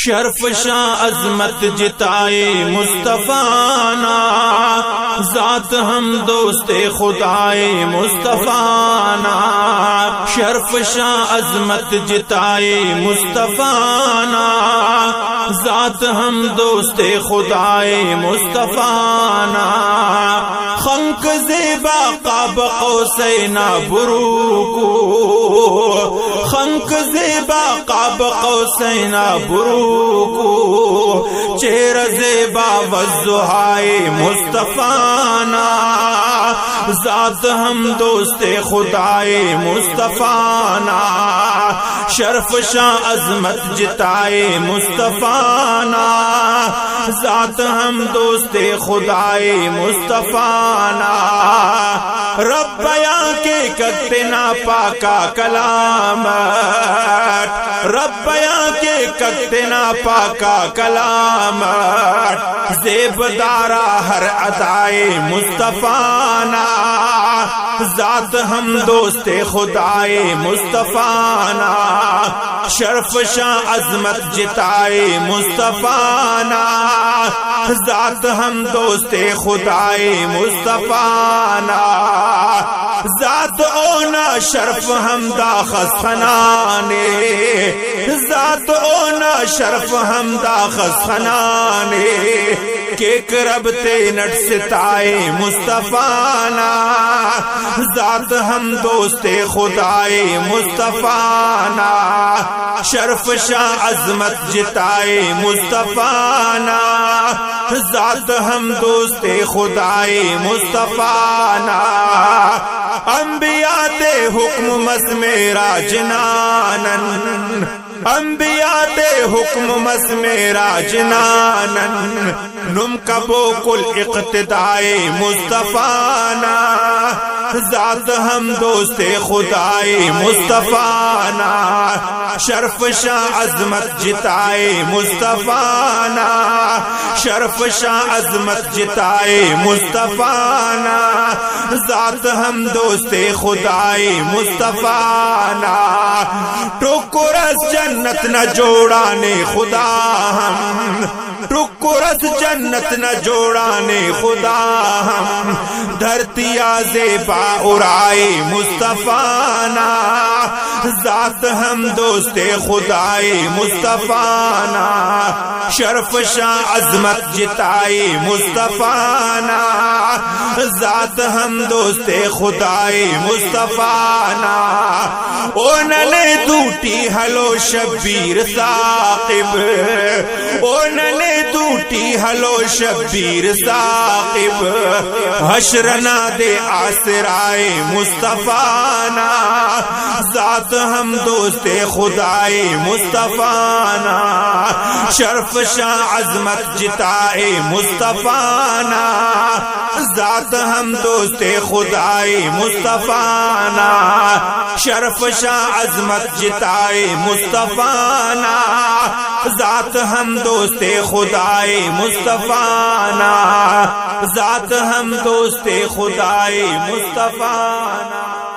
شرف شاہ عظمت جتائے مصطفیٰ نا، ذات ہم دوست خدائے مصطفیٰ نا، شرف شاہ عظمت جتائے مصطفیٰ نا، ذات ہم دوست خدائے مصطفیٰ نا، خنق زیبا قاب قوسین بروکو، خنق زیبا قاب قوسین بروکو، چہرہ زیبا والضحائے مصطفیٰ نا، ذات ہم دوست خدائے مصطفیٰ نا، شرف شاہ عظمت جتائے مصطفیٰ نا، ذات ہم دوست خدائے مصطفیٰ نا، رب بیاں کے کتنا پاکا کلام، رب بیاں کے کتنا پاکا کلام، زیب دارا ہر ادائے مصطفیٰ نا، ذات ہم دوست خدائے مصطفیٰ نا، شرف شاہ عظمت جتائے مصطفیٰ نا، ذات ہم دوست خدائے مصطفیٰ نا، ذات اونا شرف ہم داخس خنانے، ذات اونا شرف ہم داخس خنانے، کہ رب تے نٹ ستائے مصطفیٰ نا، ذات ہم دوست خدائے مصطفیٰ نا، شرف شاہ عظمت جتائے مصطفیٰ نا، ذات ہم دوست خدائے مصطفیٰ نا، انبیاء دے حکم مس میرا جنانن، انبیاء دے حکم مس میرا جنانن، نم کبو کل اقتدائے مصطفیٰ نا، ذات ہم دوست خدائے مصطفیٰ نا، شرف شاہ عظمت جتائے مصطفیٰ نا، شرف شاہ عظمت جتائے مصطفیٰ نا، ذات ہم دوست خدائے مصطفیٰ نا، ٹکرس جنت نہ جوڑانے خدا ہم، ٹکرس جنت نہ جوڑانے خدا ہم، دھرتی زیبا اڑائے مصطفیٰ نا، ذات ہم دوست خدائے مصطفیٰ نا، شرف شاہ عظمت جتائے مصطفیٰ نا، ذات ہم دوست خدائے مصطفیٰ نا، او نلے دوٹی ہلو شبیر ثاقب، او نلے دوٹی ہلو شبیر ثاقب، حشرنا دے آسرائے مصطفیٰ نا، ذات ہم دوست خدائے مصطفیٰ نا، شرف شاہ عظمت جتائے مصطفیٰ نا، ذات ہم دوست خدائے مصطفیٰ نا، شرف شاہ عظمت جتائے مصطفیٰ نا، ذات ہم دوست خدائے مصطفیٰ نا، ذات ہم دوست خدائے مصطفیٰ نا۔